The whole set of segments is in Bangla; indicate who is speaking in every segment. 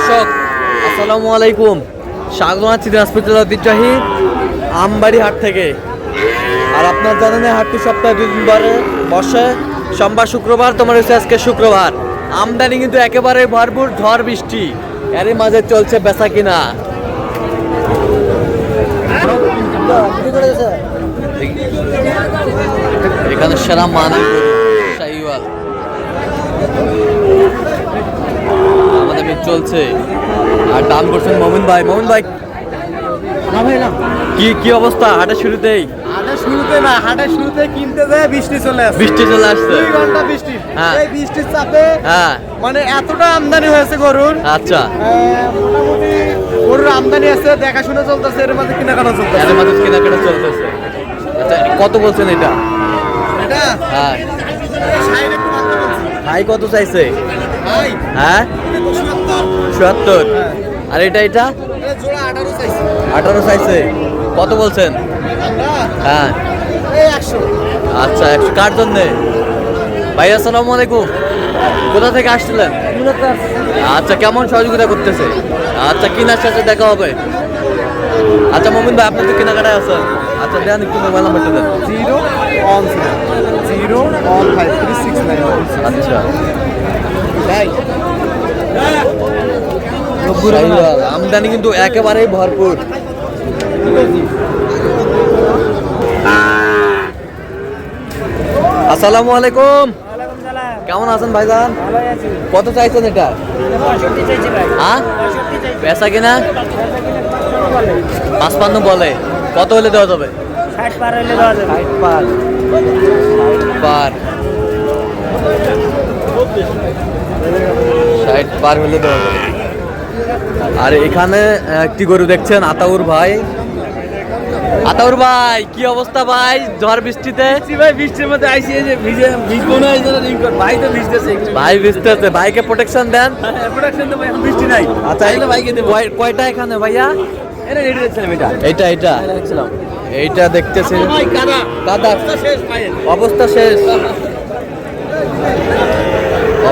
Speaker 1: দর্শক আসসালামু আলাইকুম, স্বাগত জানাচ্ছি দিনাজপুর জেলার ঐতিহ্যবাহী আমবাড়ি হাট থেকে। আর আপনার জানেন হাটটি সপ্তাহে 2 দিন ধরে বসে, সোমবার শুক্রবার। তোমার হচ্ছে আজকে শুক্রবার। আমদানি কিন্তু একেবারে ভরপুর, ঝড় বৃষ্টি এরই মাঝে চলছে বেচা কিনা। এখানে সেরা মান শাহিওয়াল আমাদের চলছে। আর দাম করছেন মমিন ভাই। মমিন ভাই কি অবস্থা হাটের শুরুতেই?
Speaker 2: না, হাটের শুরুতে কিনতে যায় বৃষ্টি চলে আসছে।
Speaker 1: 2
Speaker 2: ঘন্টা বৃষ্টি।
Speaker 1: হ্যাঁ।
Speaker 2: এই বৃষ্টির চাপে
Speaker 1: হ্যাঁ,
Speaker 2: মানে এতটা আমদানি হয়েছে গরুর।
Speaker 1: আচ্ছা,
Speaker 2: মোটামুটি গরুর আমদানি আছে, দেখাশোনা চলতেছে, এর মাঝে কেনাকাটা চলতেছে।
Speaker 1: এর মাঝে কেনাকাটা চলতেছে। আচ্ছা, কত বলছেন এটা?
Speaker 2: এটা
Speaker 1: হ্যাঁ,
Speaker 2: 60 একটু মাত্র বলছি।
Speaker 1: ভাই কত চাইছে?
Speaker 2: ভাই,
Speaker 1: হ্যাঁ,
Speaker 2: এটা তো 70।
Speaker 1: 76।
Speaker 2: হ্যাঁ।
Speaker 1: আর এটা
Speaker 2: এটা জোড়া 18 চাইছি।
Speaker 1: 18 চাইছে। কত বলছেন?
Speaker 2: আমরা
Speaker 1: হ্যাঁ,
Speaker 2: এই 100।
Speaker 1: আচ্ছা, 100 কার জন্যে? ভাই আসসালামু আলাইকুম, কোথা থেকে আসছিলেন? আচ্ছা, কেমন সহযোগিতা করতেছে? আচ্ছা, কিনার সাথে দেখা হবে। আচ্ছা মমিন ভাই, আপনি তো কেনাকাটায় আছেন। আচ্ছা দেন, একটু মোবাইল নাম্বারটা দেন।
Speaker 2: 0153691।
Speaker 1: আচ্ছা,
Speaker 2: ভাই
Speaker 1: শাহিওয়াল আমদানি কিন্তু একেবারেই ভরপুর। আসসালামু আলাইকুম, কেমন আছেন ভাইজান? কত চাইছেন এটা? হ্যাঁ, পেশা কিনা 55 বলে। কত হলে দেওয়া যাবে?
Speaker 2: 60 পার হলে দেওয়া যাবে।
Speaker 1: 60 পার। 60 পার হলে দেওয়া যাবে। আর এখানে একটি গরু দেখছেন আতাউর ভাই। আতাউর ভাই কি অবস্থা ভাই ঝড় বৃষ্টিতে?
Speaker 2: ভাই বৃষ্টির মধ্যে আইসি, এই যে ভিজবো না, এই জন্য ভাই তো ভিজতেছে।
Speaker 1: ভাই ভিজতেছে, ভাইকে প্রোটেকশন দেন।
Speaker 2: প্রোডাকশন তো ভাই এখন বৃষ্টি নাই।
Speaker 1: আচ্ছা,
Speaker 2: তাইলে ভাইকে দেবো।
Speaker 1: কয়টা এখানে ভাইয়া?
Speaker 2: এটা রেডি দেখছিলাম।
Speaker 1: এইটা
Speaker 2: দেখছিলাম।
Speaker 1: এইটা দেখতেছে।
Speaker 2: ভাই কাদা
Speaker 1: কাদা
Speaker 2: শেষ ভাই।
Speaker 1: অবস্থা শেষ,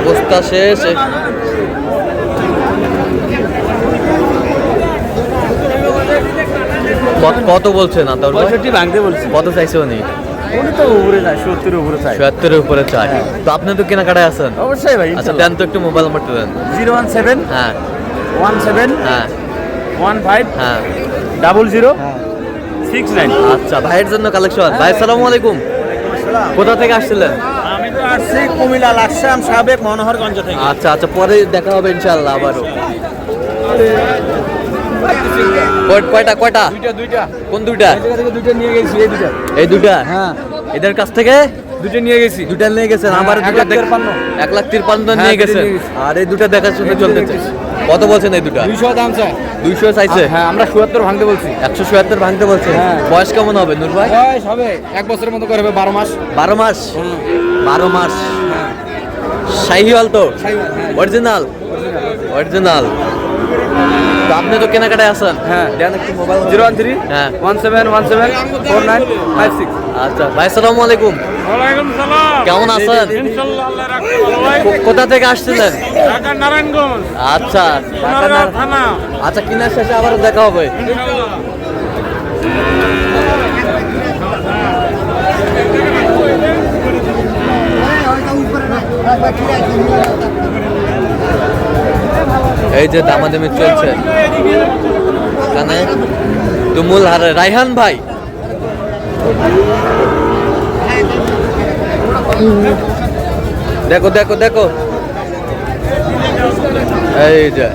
Speaker 1: অবস্থা শেষ। কত বলছেন আতাউর ভাই?
Speaker 2: 65 ভাঙতে বলছি।
Speaker 1: কত চাইছে উনি?
Speaker 2: উনি তো উপরে যায়, 70 উপরে চাই।
Speaker 1: 76 এর উপরে চাই। তো আপনি তো কেনাকাটায় আছেন।
Speaker 2: অবশ্যই ভাই।
Speaker 1: আচ্ছা দেন তো একটু মোবাইল নাম্বারটা দেন।
Speaker 2: 017
Speaker 1: হ্যাঁ
Speaker 2: 17
Speaker 1: হ্যাঁ
Speaker 2: 15
Speaker 1: হ্যাঁ
Speaker 2: 00 69।
Speaker 1: আচ্ছা, ভাইয়ের জন্য কালেকশন। ভাই আসসালামু আলাইকুম, কোথা থেকে আসছিলেন?
Speaker 2: আমি তো আসছি কুমিল্লা লাকসাম সাবেক মনোহরগঞ্জ থেকে।
Speaker 1: আচ্ছা আচ্ছা, পরে দেখা হবে ইনশাআল্লাহ আবারও। কয়টা?
Speaker 2: দুইটা।
Speaker 1: কোন দুইটা?
Speaker 2: এই জায়গা থেকে দুইটা নিয়ে গেছি, এই দুইটা।
Speaker 1: এই দুইটা?
Speaker 2: হ্যাঁ,
Speaker 1: এদের কাছ থেকে
Speaker 2: দুইটা নিয়ে গেছি।
Speaker 1: দুইটা নিয়ে গেছেন।
Speaker 2: হ্যাঁ,
Speaker 1: আবার দুইটা
Speaker 2: 1,53,000
Speaker 1: 1,53,000
Speaker 2: হ্যাঁ,
Speaker 1: নিয়ে
Speaker 2: দুইটা
Speaker 1: গেছেন।
Speaker 2: নিয়ে গেছি।
Speaker 1: আর এই দুটা দেখাশোনা
Speaker 2: এই দুটো
Speaker 1: চলতেছে।
Speaker 2: দেখতেছি।
Speaker 1: কত বলছেন এই দুটা?
Speaker 2: 200 দাম চাই।
Speaker 1: 200 চাইছে।
Speaker 2: হ্যাঁ, আমরা 77 ভাঙতে বলছি।
Speaker 1: 177 ভাঙতে বলছে।
Speaker 2: হ্যাঁ।
Speaker 1: বয়স কেমন হবে নূর ভাই?
Speaker 2: বয়স হবে 1 বছরের মতো করে হবে, 12 মাস।
Speaker 1: 12 মাস। 12 মাস। শাহিওয়াল তো অরিজিনাল। তো আপনি তো কেনাকাটায় আছেন।
Speaker 2: হ্যাঁ।
Speaker 1: দেন একটু মোবাইল।
Speaker 2: 013
Speaker 1: হ্যাঁ
Speaker 2: 1717 4956।
Speaker 1: আচ্ছা ভাই আসসালামু আলাইকুম,
Speaker 3: ওয়ালাইকুম সালাম।
Speaker 1: কেমন আছেন?
Speaker 3: ইনশাআল্লাহ আল্লাহ রাখতে ভালো ভাই।
Speaker 1: কোথা থেকে আসছিলেন?
Speaker 3: ঢাকা নারায়ণগঞ্জ,
Speaker 1: আচ্ছা
Speaker 3: সোনারগাঁও থানা।
Speaker 1: আচ্ছা, কিনার শেষে আবার দেখা হবে।
Speaker 3: ইনশাআল্লাহ।
Speaker 1: এই যে দামাদামি চলছে এখানে তুমুল হারে। রাইহান ভাই দেখো দেখো দেখো, এই যে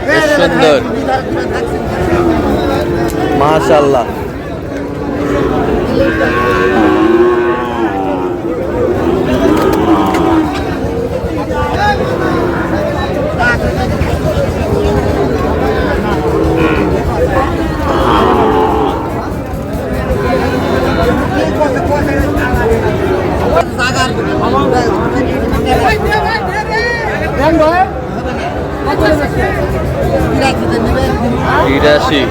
Speaker 1: বেশ সুন্দর, মাশাআল্লাহ। তিরাশি।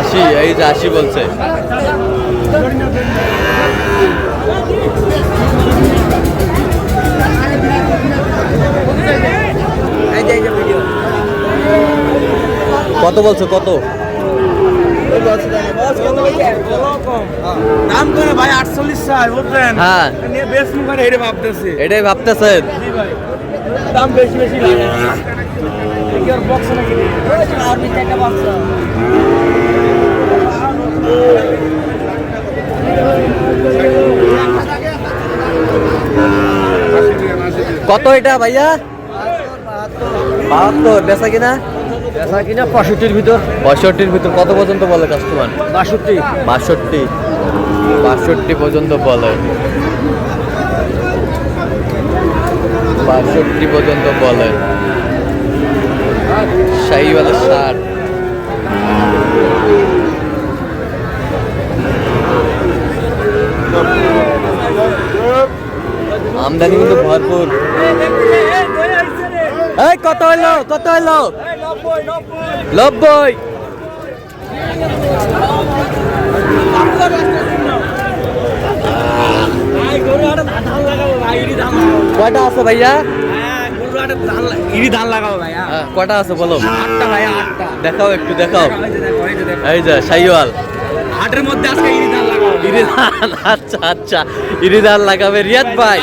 Speaker 1: আশি, এই যে 80 বলছে। কত বলছো কত?
Speaker 3: দাম করে ভাই 48 চাই বুঝলেন?
Speaker 1: হ্যাঁ
Speaker 3: নিয়ে বেশ মুখে হেরে ভাবতেছি।
Speaker 1: এটাই ভাবতেছেন।
Speaker 3: জি ভাই। দাম বেশি বেশি লাগে। কি আর বক্স নাকি? আর নিচে একটা বক্স।
Speaker 1: কত এটা ভাইয়া? 72 বেচা কিনা?
Speaker 2: বেচা কিনা 65 ভিতর।
Speaker 1: 65 ভিতর কত পর্যন্ত বলে কাস্টমার?
Speaker 2: 62।
Speaker 1: 62 পর্যন্ত বলে। 62 পর্যন্ত বলে। শাহিওয়ালা 60। আমদানি কিন্তু ভরপুর। এই কত হইলো কত হইলো? 90। কয়টা আছে ভাইয়া?
Speaker 3: ধান লাগাবো ভাই।
Speaker 1: হ্যাঁ, কয়টা আছে বলো?
Speaker 3: 8টা ভাই 8টা।
Speaker 1: দেখাও একটু দেখাও। এই যে শাহিওয়াল
Speaker 3: হাটের মধ্যে আজকে ইরি ধান লাগাবো।
Speaker 1: ইরিদান। আচ্ছা আচ্ছা ইরিদান লাগাবে রিয়াদ ভাই।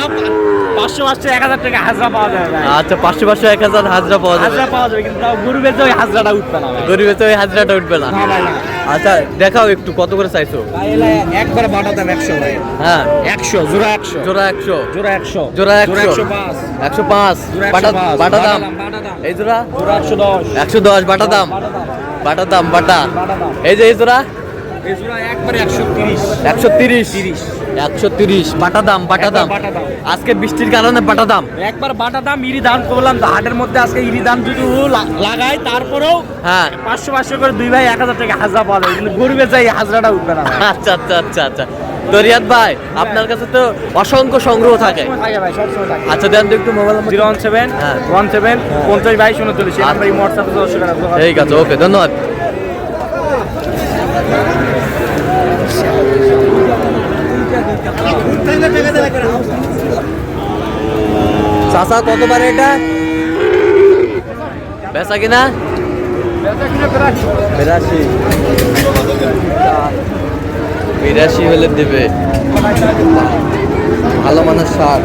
Speaker 3: 500 1000 টাকা হাজরা পাওয়া যাবে ভাই।
Speaker 1: আচ্ছা 500 1000 হাজরা পাওয়া যাবে।
Speaker 3: হাজরা পাওয়া যাবে কিন্তু তাও গরু বেচে ওই হাজরাটা উঠবে না ভাই।
Speaker 1: গরিবে তো ওই হাজরাটা উঠবে না।
Speaker 3: না ভাই না।
Speaker 1: আচ্ছা দেখাও একটু কত করে চাইছো?
Speaker 3: ভাই এলা একবার বাটা দাম 100 ভাই।
Speaker 1: হ্যাঁ
Speaker 3: 100 জোড়া 100।
Speaker 1: জোড়া 100।
Speaker 3: জোড়া 100।
Speaker 1: জোড়া 100।
Speaker 3: 105।
Speaker 1: 105
Speaker 3: জোড়া
Speaker 1: বাটা
Speaker 3: 105
Speaker 1: বাটা দাম।
Speaker 3: বাটা দাম।
Speaker 1: এই জোড়া
Speaker 3: জোড়া 110।
Speaker 1: 110 বাটা দাম।
Speaker 3: বাটা দাম।
Speaker 1: বাটা দাম বাটা।
Speaker 3: বাটা দাম।
Speaker 1: এই যে এই জোড়া
Speaker 3: এই জোড়া একবারে 130।
Speaker 1: 130 130 বাটা দাম বাটা দাম।
Speaker 3: বাটা দাম।
Speaker 1: আজকে বৃষ্টির কারণে বাটা দাম।
Speaker 3: একবার বাটা দাম ইরি ধান করলাম তো হাটের মধ্যে আজকে ইরি ধান যদি লাগাই তারপরেও
Speaker 1: হ্যাঁ
Speaker 3: 500 করে দুই ভাই 1000 টাকা হাজরা পাওয়া যাবে কিন্তু গরু বেচে এই হাজরাটা উঠবে না ভাই।
Speaker 1: আচ্ছা আচ্ছা আচ্ছা আচ্ছা তো রিয়াদ ভাই আপনার কাছে তো অসংখ্য সংগ্রহ থাকে।
Speaker 3: থাকে ভাই সবসময় থাকে।
Speaker 1: আচ্ছা দেন তো একটু মোবাইল নাম্বার।
Speaker 3: 017
Speaker 1: হ্যাঁ।
Speaker 3: 17 50 22 39 এই নাম্বারে WhatsApp এ যোগাযোগ করা।
Speaker 1: ঠিক আছে ওকে ধন্যবাদ। চাচা কতবার এটা বেচা কিনা? 82 হলে দেবে। ভালো মানের সার।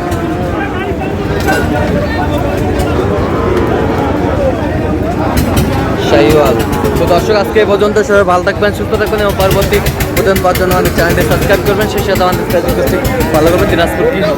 Speaker 1: শাহিওয়াল। তো দর্শক আজকে এই পর্যন্ত সবাই ভালো থাকবেন সুস্থ থাকবেন এবং পরবর্তী প্রতিদিন পাওয়ার জন্য আমাদের চ্যানেলটি সাবস্ক্রাইব করবেন সেই সাথে আমাদের ফেসবুক পেজটি ফলো করবেন দিনাজপুর কৃষি